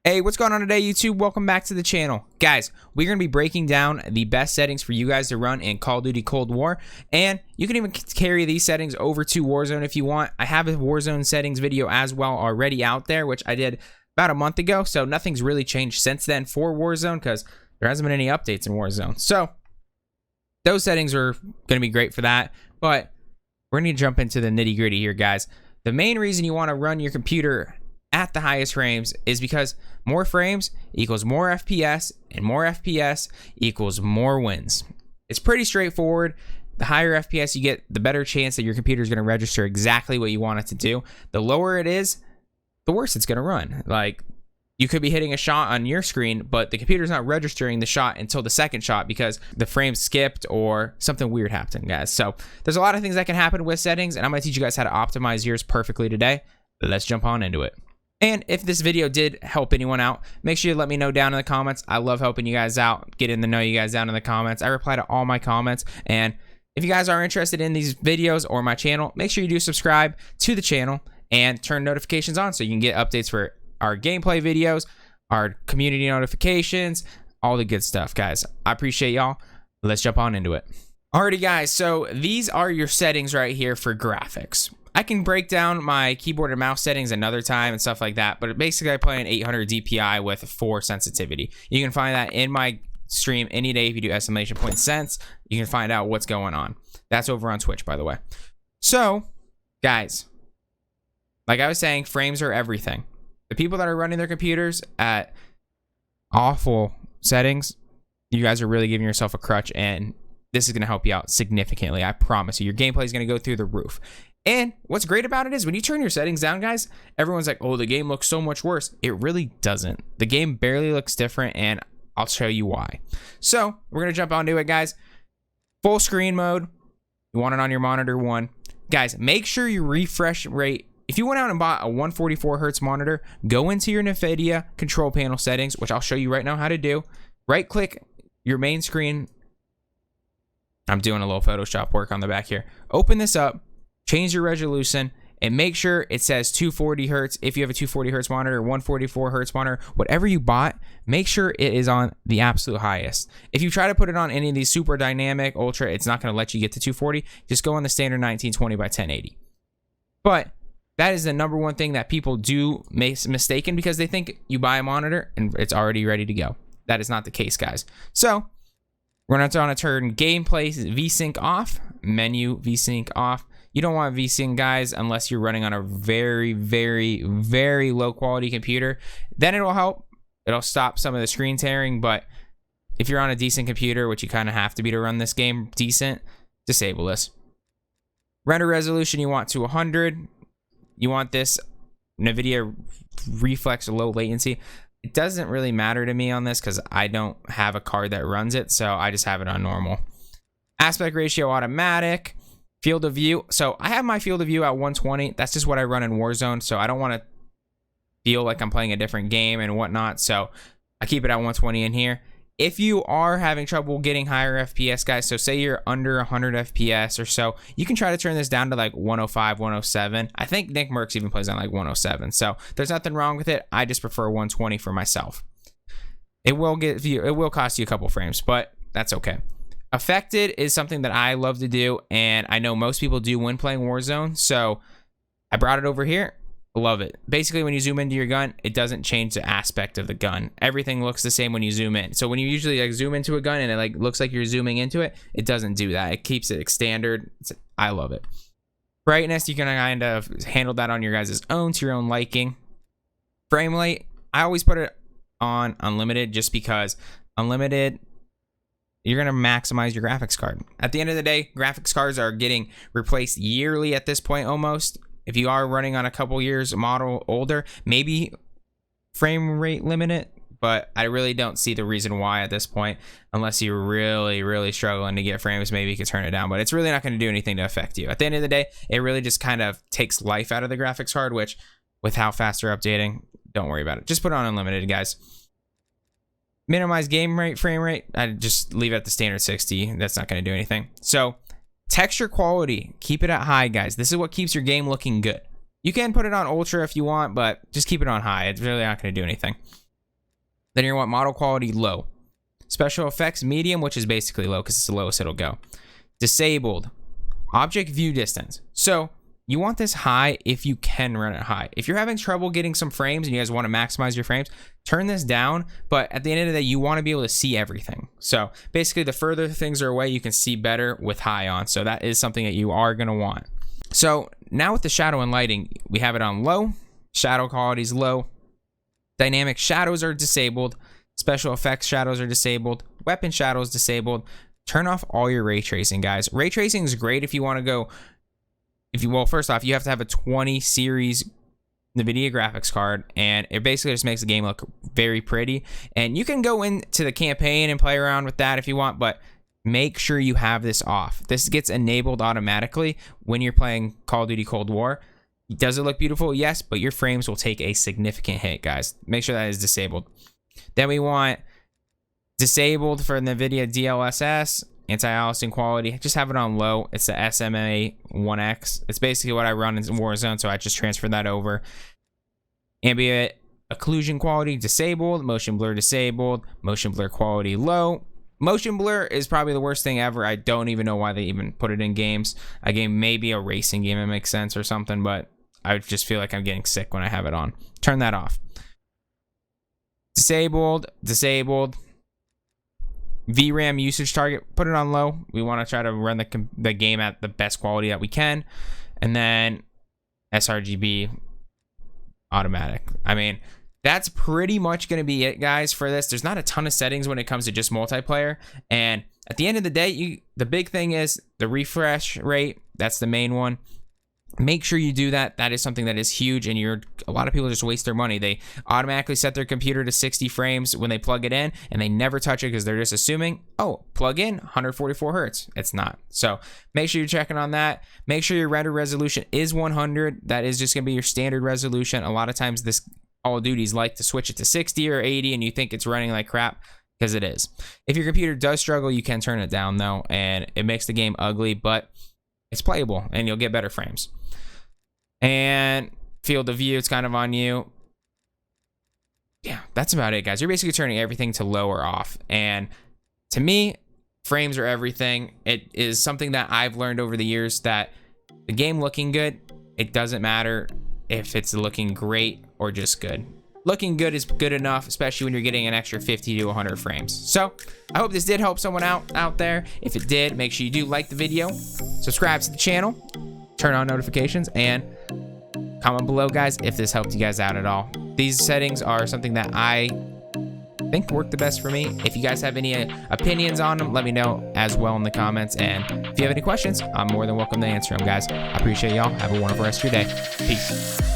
Hey, what's going on today, YouTube? Welcome back to the channel. Guys, we're going to be breaking down the best settings for you guys to run in Call of Duty Cold War, and you can even carry these settings over to Warzone if you want. I have a Warzone settings video as well already out there, which I did about a month ago, so nothing's really changed since then for Warzone because there hasn't been any updates in Warzone. So those settings are going to be great for that, but we're going to jump into the nitty-gritty here, guys. The main reason you want to run your computer at the highest frames is because more frames equals more FPS, and more FPS equals more wins. It's pretty straightforward. The higher FPS you get, the better chance that your computer is going to register exactly what you want it to do. The lower it is, the worse it's going to run. Like, you could be hitting a shot on your screen, but the computer's not registering the shot until the second shot because the frame skipped or something weird happened, guys. So there's a lot of things that can happen with settings, and I'm going to teach you guys how to optimize yours perfectly today. Let's jump on into it. And if this video did help anyone out, make sure you let me know down in the comments. I love helping you guys out, getting to know you guys down in the comments. I reply to all my comments, and if you guys are interested in these videos or my channel, make sure you do subscribe to the channel and turn notifications on so you can get updates for our gameplay videos, our community notifications, all the good stuff, guys. I appreciate y'all. Let's jump on into it. Alrighty, guys, so these are your settings right here for graphics. I can break down my keyboard and mouse settings another time and stuff like that, but basically I play an 800 DPI with 4 sensitivity. You can find that in my stream any day if you do exclamation point sense. You can find out what's going on. That's over on Twitch, by the way. So, guys, like I was saying, frames are everything. The people that are running their computers at awful settings, you guys are really giving yourself a crutch, and this is going to help you out significantly. I promise you. Your gameplay is going to go through the roof. And what's great about it is when you turn your settings down, guys, everyone's like, oh, the game looks so much worse. It really doesn't. The game barely looks different, and I'll show you why. So we're going to jump onto it, guys. Full screen mode. You want it on your monitor 1. Guys, make sure your refresh rate, if you went out and bought a 144 hertz monitor, go into your NVIDIA control panel settings, which I'll show you right now how to do. Right click your main screen. I'm doing a little Photoshop work on the back here. Open this up. Change your resolution and make sure it says 240 hertz. If you have a 240 hertz monitor, 144 hertz monitor, whatever you bought, make sure it is on the absolute highest. If you try to put it on any of these super dynamic, ultra, it's not going to let you get to 240. Just go on the standard 1920 by 1080. But that is the number one thing that people do mistaken because they think you buy a monitor and it's already ready to go. That is not the case, guys. So we're going to turn gameplay VSync off, menu VSync off. You don't want VSync, guys, unless you're running on a very, very, very low quality computer. Then it'll help. It'll stop some of the screen tearing, but if you're on a decent computer, which you kind of have to be to run this game decent, disable this. Render resolution you want to 100. You want this NVIDIA reflex low latency. It doesn't really matter to me on this because I don't have a card that runs it, so I just have it on normal. Aspect ratio automatic. Field of view. So I have my field of view at 120. That's just what I run in Warzone. So I don't want to feel like I'm playing a different game and whatnot. So I keep it at 120 in here. If you are having trouble getting higher FPS, guys, so say you're under 100 FPS or so, you can try to turn this down to like 105, 107. I think Nick Merckx even plays on like 107. So there's nothing wrong with it. I just prefer 120 for myself. It will cost you a couple frames, but that's okay. Affected is something that I love to do, and I know most people do when playing Warzone, so I brought it over here. Love it. Basically, when you zoom into your gun, it doesn't change the aspect of the gun. Everything looks the same when you zoom in. So when you usually like zoom into a gun and it like looks like you're zooming into it, it doesn't do that. It keeps it standard. I love it. Brightness, you can kind of handle that on your guys' own to your own liking. Frame rate, I always put it on unlimited just because unlimited, you're going to maximize your graphics card. At the end of the day, graphics cards are getting replaced yearly at this point almost. If you are running on a couple years model older, maybe frame rate limit it, but I really don't see the reason why at this point, unless you're really, really struggling to get frames, maybe you could turn it down, but it's really not going to do anything to affect you. At the end of the day, it really just kind of takes life out of the graphics card, which with how fast they're updating, don't worry about it. Just put it on unlimited, guys. Minimize game rate, frame rate, I just leave it at the standard 60. That's not going to do anything. So texture quality, keep it at high, guys. This is what keeps your game looking good. You can put it on ultra if you want, but just keep it on high. It's really not going to do anything. Then you're gonna want model quality low. Special effects medium, which is basically low because it's the lowest it'll go. Disabled. Object view distance. So you want this high if you can run it high. If you're having trouble getting some frames and you guys want to maximize your frames, turn this down. But at the end of the day, you want to be able to see everything. So basically, the further things are away, you can see better with high on. So that is something that you are going to want. So now with the shadow and lighting, we have it on low. Shadow quality is low. Dynamic shadows are disabled. Special effects shadows are disabled. Weapon shadows disabled. Turn off all your ray tracing, guys. Ray tracing is great if you want to go. Well, first off, you have to have a 20 series NVIDIA graphics card, and it basically just makes the game look very pretty. And you can go into the campaign and play around with that if you want, but make sure you have this off. This gets enabled automatically when you're playing Call of Duty Cold War. Does it look beautiful? Yes, but your frames will take a significant hit, guys. Make sure that is disabled. Then we want disabled for NVIDIA DLSS. Anti-aliasing quality, just have it on low. It's the SMA 1X. It's basically what I run in Warzone, so I just transfer that over. Ambient occlusion quality disabled. Motion blur disabled. Motion blur quality low. Motion blur is probably the worst thing ever. I don't even know why they even put it in games. A game, maybe a racing game, it makes sense or something, but I just feel like I'm getting sick when I have it on. Turn that off. Disabled. VRAM usage target, put it on low. We want to try to run the game at the best quality that we can. And then sRGB automatic. I mean, that's pretty much going to be it, guys, for this. There's not a ton of settings when it comes to just multiplayer. And at the end of the day, the big thing is the refresh rate. That's the main one. Make sure you do that. That is something that is huge, and a lot of people just waste their money. They automatically set their computer to 60 frames when they plug it in, and they never touch it because they're just assuming, oh, plug in 144 hertz. It's not. So make sure you're checking on that. Make sure your render resolution is 100. That is just gonna be your standard resolution. A lot of times this Call of Duty's like to switch it to 60 or 80, and you think it's running like crap, because it is. If your computer does struggle, you can turn it down though, and it makes the game ugly, but it's playable and you'll get better frames. And field of view, it's kind of on you. Yeah, that's about it, guys. You're basically turning everything to low or off. And to me, frames are everything. It is something that I've learned over the years, that the game looking good, it doesn't matter if it's looking great or just good. Looking good is good enough, especially when you're getting an extra 50 to 100 frames. So I hope this did help someone out there. If it did, make sure you do like the video, subscribe to the channel, turn on notifications, and comment below, guys, if this helped you guys out at all. These settings are something that I think work the best for me. If you guys have any opinions on them, let me know as well in the comments. And if you have any questions, I'm more than welcome to answer them, guys. I appreciate y'all. Have a wonderful rest of your day. Peace.